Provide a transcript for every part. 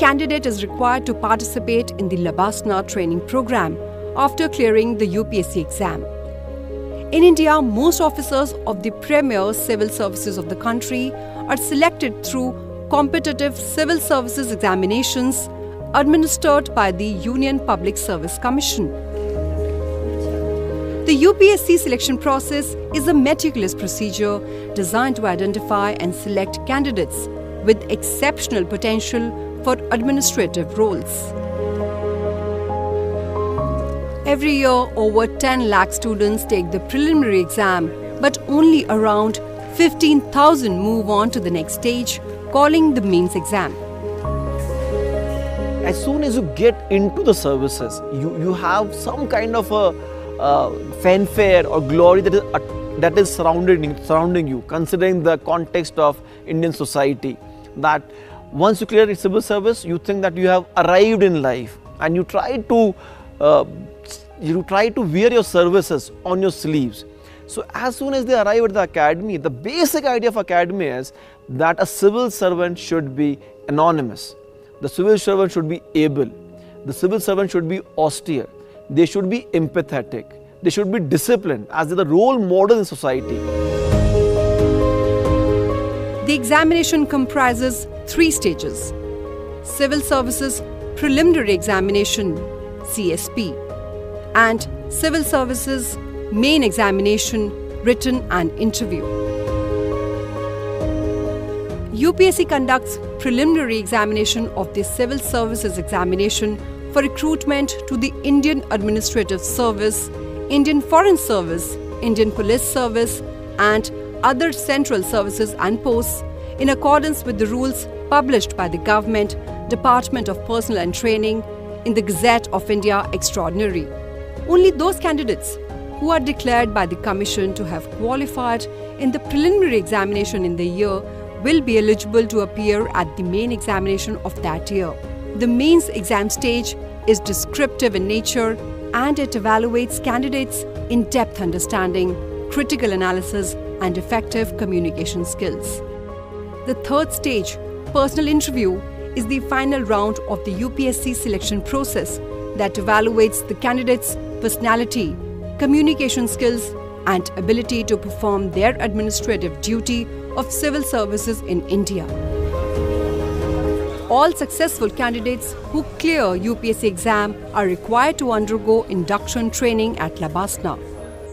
candidate is required to participate in the LBSNAA training program after clearing the UPSC exam. In India, most officers of the premier civil services of the country are selected through competitive civil services examinations administered by the Union Public Service Commission. The UPSC selection process is a meticulous procedure designed to identify and select candidates with exceptional potential for administrative roles. Every year, over 10 lakh students take the preliminary exam, but only around 15,000 move on to the next stage, calling the mains exam. As soon as you get into the services, you have some kind of a fanfare or glory that is surrounding you, considering the context of Indian society. That once you clear civil service, you think that you have arrived in life, and you try to wear your services on your sleeves. So as soon as they arrive at the academy, the basic idea of academy is that a civil servant should be anonymous. The civil servant should be able. The civil servant should be austere. They should be empathetic. They should be disciplined as the role model in society. The examination comprises 3 stages: Civil Services Preliminary Examination (CSP) and Civil Services Main Examination Written and Interview. UPSC conducts preliminary examination of the Civil Services Examination for recruitment to the Indian Administrative Service, Indian Foreign Service, Indian Police Service and other central services and posts in accordance with the rules published by the Government Department of Personnel and Training in the Gazette of India Extraordinary. Only those candidates who are declared by the Commission to have qualified in the preliminary examination in the year will be eligible to appear at the main examination of that year. The mains exam stage is descriptive in nature and it evaluates candidates' in-depth understanding, critical analysis and effective communication skills. The third stage, personal interview, is the final round of the UPSC selection process that evaluates the candidate's personality, communication skills and ability to perform their administrative duty of civil services in India. All successful candidates who clear UPSC exam are required to undergo induction training at LBSNAA.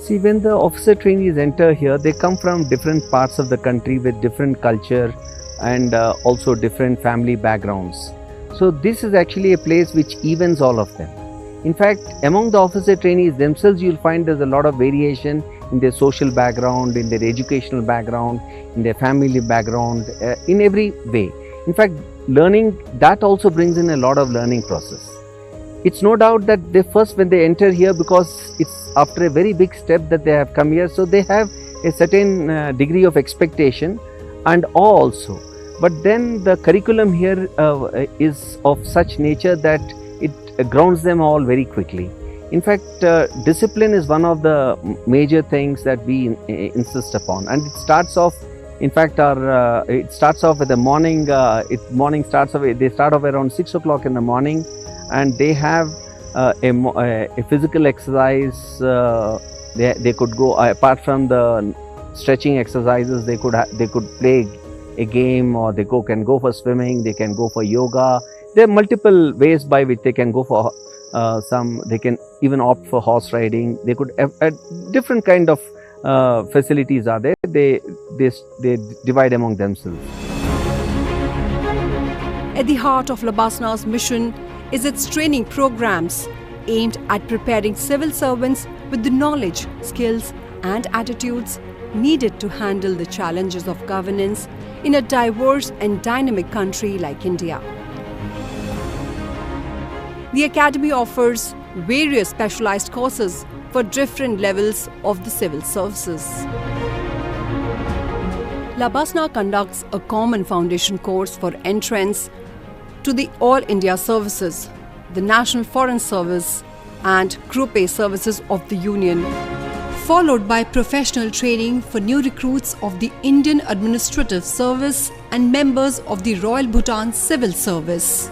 See, when the officer trainees enter here, they come from different parts of the country with different culture and also different family backgrounds. So this is actually a place which evens all of them. In fact, among the officer trainees themselves, you'll find there's a lot of variation in their social background, in their educational background, in their family background, in every way. In fact, learning, that also brings in a lot of learning process. It's no doubt that when they enter here, because it's after a very big step that they have come here, so they have a certain degree of expectation and awe also. But then the curriculum here is of such nature that it grounds them all very quickly. In fact, discipline is one of the major things that we insist upon, and it starts off. In fact, it starts off with the morning. They start off around 6 o'clock in the morning, and they have a physical exercise. They could go apart from the stretching exercises. They could play a game, or they can go for swimming. They can go for yoga. There are multiple ways by which they can go for they can even opt for horse riding. They could different kind of facilities are there. They divide among themselves. At the heart of LBSNAA's mission is its training programs aimed at preparing civil servants with the knowledge, skills and attitudes needed to handle the challenges of governance in a diverse and dynamic country like India. The Academy offers various specialized courses for different levels of the civil services. LBSNAA conducts a common foundation course for entrance to the All India Services, the National Foreign Service and Group A services of the Union, followed by professional training for new recruits of the Indian Administrative Service and members of the Royal Bhutan Civil Service.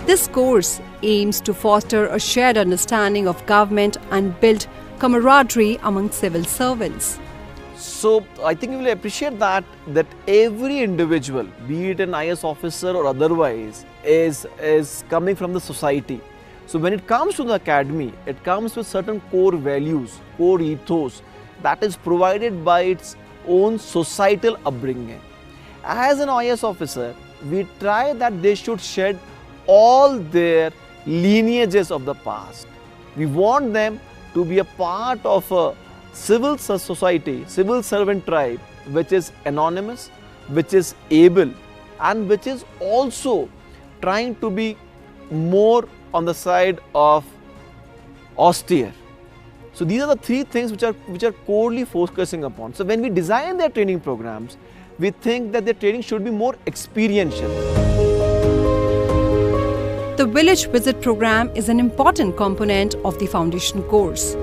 This course aims to foster a shared understanding of government and build camaraderie among civil servants. So I think you will appreciate that every individual, be it an IS officer or otherwise, is coming from the society. So when it comes to the academy, it comes with certain core values, core ethos that is provided by its own societal upbringing. As an IS officer, we try that they should shed all their lineages of the past. We want them to be a part of a civil society, civil servant tribe, which is anonymous, which is able, and which is also trying to be more on the side of austere. So these are the three things which are corely focusing upon. So when we design their training programs, we think that their training should be more experiential. The village visit program is an important component of the foundation course.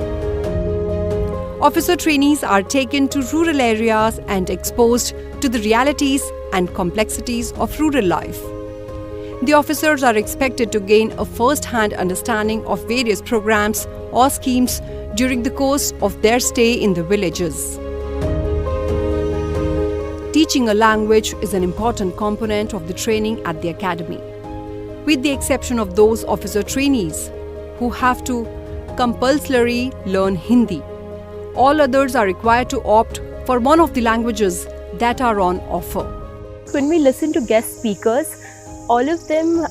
Officer trainees are taken to rural areas and exposed to the realities and complexities of rural life. The officers are expected to gain a first-hand understanding of various programs or schemes during the course of their stay in the villages. Teaching a language is an important component of the training at the academy, with the exception of those officer trainees who have to compulsorily learn Hindi. All others are required to opt for one of the languages that are on offer. When we listen to guest speakers, all of them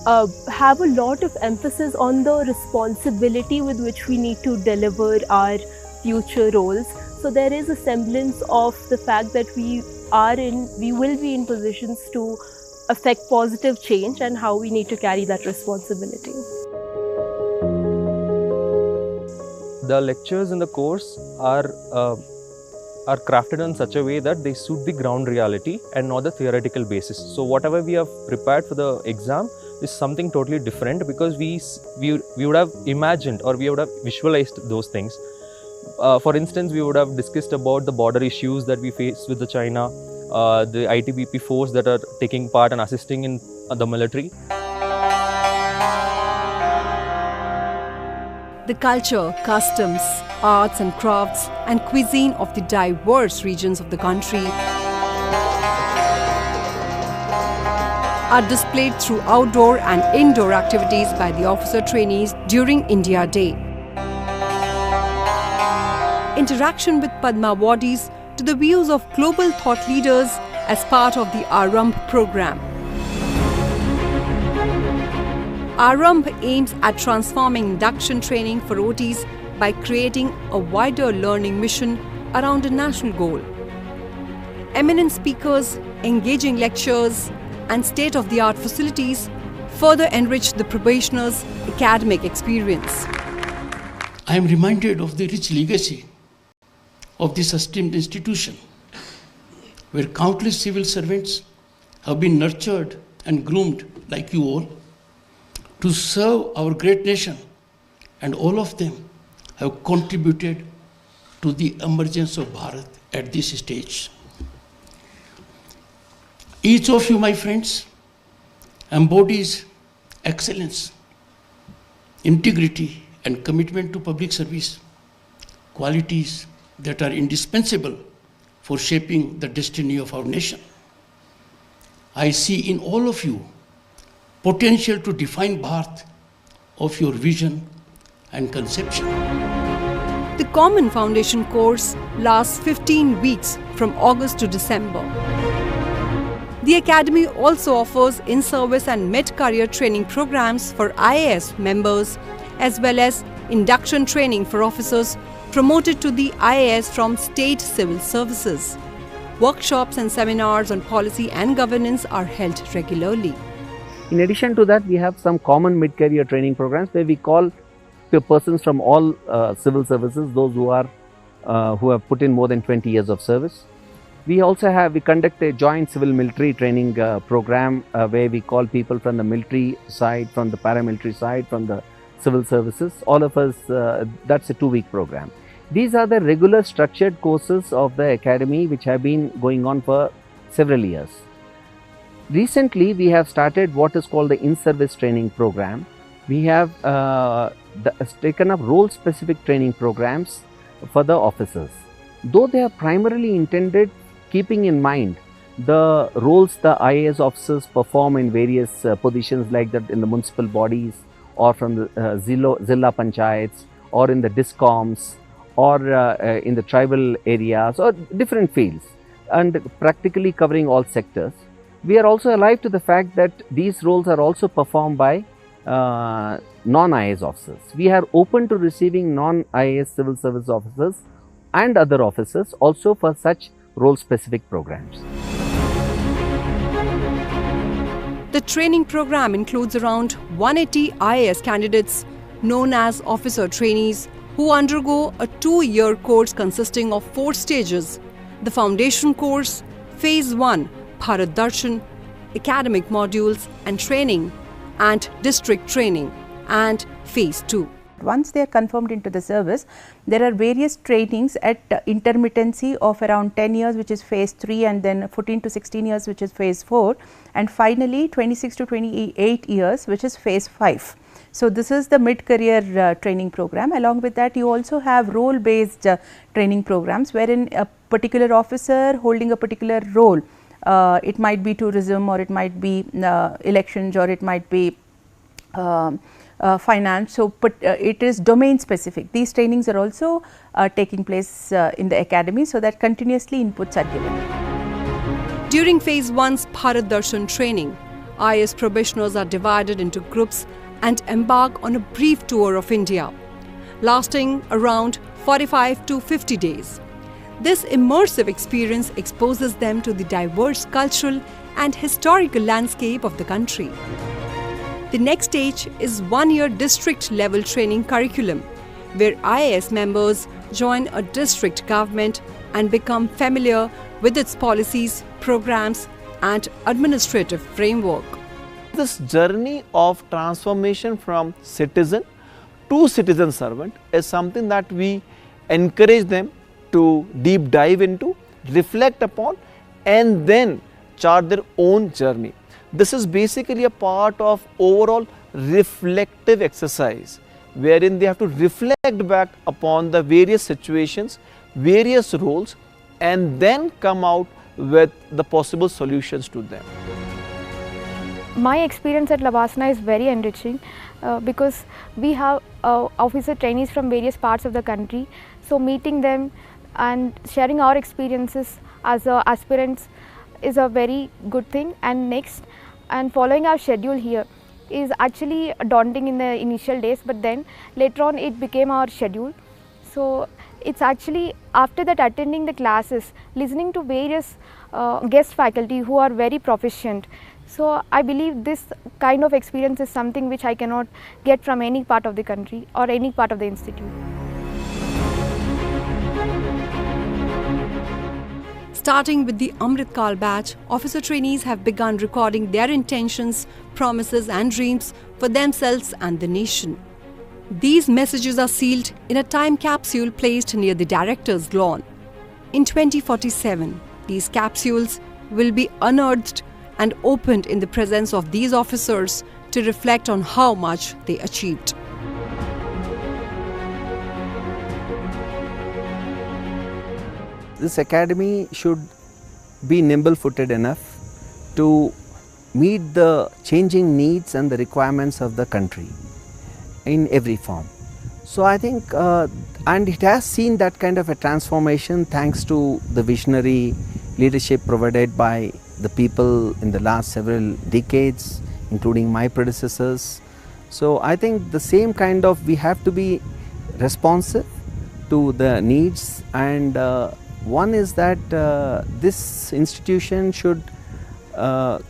have a lot of emphasis on the responsibility with which we need to deliver our future roles. So there is a semblance of the fact that we will be in positions to affect positive change and how we need to carry that responsibility. The lectures in the course are crafted in such a way that they suit the ground reality and not the theoretical basis. So whatever we have prepared for the exam is something totally different, because we would have imagined or we would have visualized those things. For instance, we would have discussed about the border issues that we face with the China, the ITBP force that are taking part and assisting in the military. The culture, customs, arts and crafts and cuisine of the diverse regions of the country are displayed through outdoor and indoor activities by the officer trainees during India Day. Interaction with Padma awardees to the views of global thought leaders as part of the ARAMBH program. ARAMBH aims at transforming induction training for OTs by creating a wider learning mission around a national goal. Eminent speakers, engaging lectures, and state-of-the-art facilities further enrich the probationer's academic experience. I am reminded of the rich legacy of this esteemed institution, where countless civil servants have been nurtured and groomed like you all to serve our great nation, and all of them have contributed to the emergence of Bharat at this stage. Each of you, my friends, embodies excellence, integrity, and commitment to public service, qualities that are indispensable for shaping the destiny of our nation. I see in all of you potential to define Bharat of your vision and conception. The Common Foundation course lasts 15 weeks from August to December. The Academy also offers in-service and mid-career training programs for IAS members, as well as induction training for officers promoted to the IAS from state civil services. Workshops and seminars on policy and governance are held regularly. In addition to that, we have some common mid-career training programs where we call persons from all civil services, those who have put in more than 20 years of service. We conduct a joint civil military training program where we call people from the military side, from the paramilitary side, from the civil services. All of us, that's a 2-week program. These are the regular structured courses of the academy which have been going on for several years. recently we have started what is called the in-service training program. We have taken up role-specific training programs for the officers. Though they are primarily intended keeping in mind the roles the IAS officers perform in various positions like that in the municipal bodies or from the Zilla Panchayats or in the DISCOMs or in the tribal areas or different fields, and practically covering all sectors. We are also alive to the fact that these roles are also performed by non-IAS officers. We are open to receiving non-IAS civil service officers and other officers also for such role-specific programs. The training program includes around 180 IAS candidates known as officer trainees who undergo a 2-year course consisting of 4 stages: the foundation course, phase 1, Bharat Darshan, academic modules and training, and district training, and phase 2. Once they are confirmed into the service, there are various trainings at intermittency of around 10 years, which is phase 3, and then 14 to 16 years, which is phase 4, and finally 26 to 28 years, which is phase 5. So, this is the mid-career training program. Along with that, you also have role-based training programs, wherein a particular officer holding a particular role, it might be tourism, or it might be elections, or it might be finance. So, but it is domain specific. These trainings are also taking place in the academy, so that continuously inputs are given. During phase 1's Bharat Darshan training, IAS probationers are divided into groups and embark on a brief tour of India, lasting around 45 to 50 days. This immersive experience exposes them to the diverse cultural and historical landscape of the country. The next stage is 1-year district level training curriculum, where IAS members join a district government and become familiar with its policies, programs and administrative framework. This journey of transformation from citizen to citizen servant is something that we encourage them to deep dive into, reflect upon, and then chart their own journey. This is basically a part of overall reflective exercise, wherein they have to reflect back upon the various situations, various roles, and then come out with the possible solutions to them. My experience at LBSNAA is very enriching because we have officer trainees from various parts of the country. So meeting them and sharing our experiences as aspirants is a very good thing. And next, and following our schedule here is actually daunting in the initial days, but then later on it became our schedule. So it's actually after that attending the classes, listening to various guest faculty who are very proficient. So I believe this kind of experience is something which I cannot get from any part of the country or any part of the institute. Starting with the Amrit Kal batch, officer trainees have begun recording their intentions, promises and dreams for themselves and the nation. These messages are sealed in a time capsule placed near the director's lawn. In 2047, these capsules will be unearthed and opened in the presence of these officers to reflect on how much they achieved. This academy should be nimble-footed enough to meet the changing needs and the requirements of the country in every form. So I think, and it has seen that kind of a transformation thanks to the visionary leadership provided by the people in the last several decades, including my predecessors. So I think the same kind of, we have to be responsive to the needs, and one is that this institution should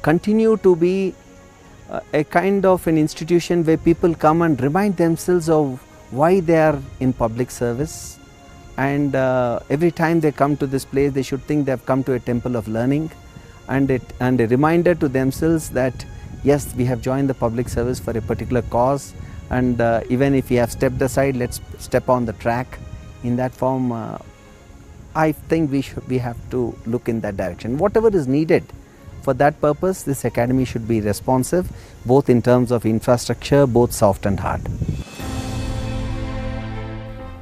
continue to be a kind of an institution where people come and remind themselves of why they are in public service, and every time they come to this place they should think they have come to a temple of learning, and a reminder to themselves that yes, we have joined the public service for a particular cause, and even if we have stepped aside, let's step on the track. In that form, I think we have to look in that direction. Whatever is needed For that purpose, this academy should be responsive, both in terms of infrastructure, both soft and hard.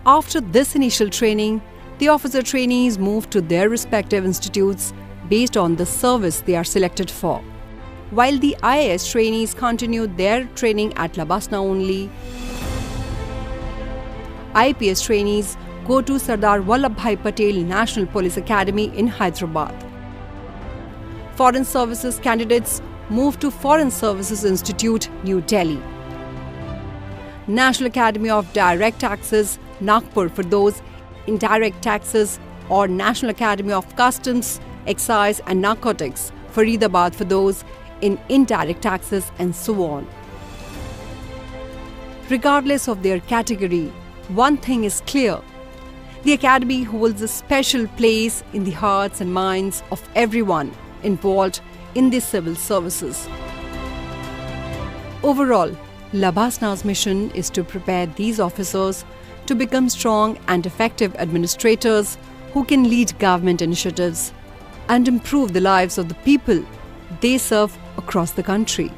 After this initial training, the officer trainees move to their respective institutes based on the service they are selected for. While the IAS trainees continue their training at LBSNAA only, IPS trainees go to Sardar Vallabhbhai Patel National Police Academy in Hyderabad. Foreign Services candidates move to Foreign Services Institute, New Delhi. National Academy of Direct Taxes, Nagpur for those indirect taxes, or National Academy of Customs, Excise and Narcotics, Faridabad for those in indirect taxes, and so on. Regardless of their category, one thing is clear: the academy holds a special place in the hearts and minds of everyone involved in the civil services. Overall, LBSNAA's mission is to prepare these officers to become strong and effective administrators who can lead government initiatives and improve the lives of the people they serve across the country.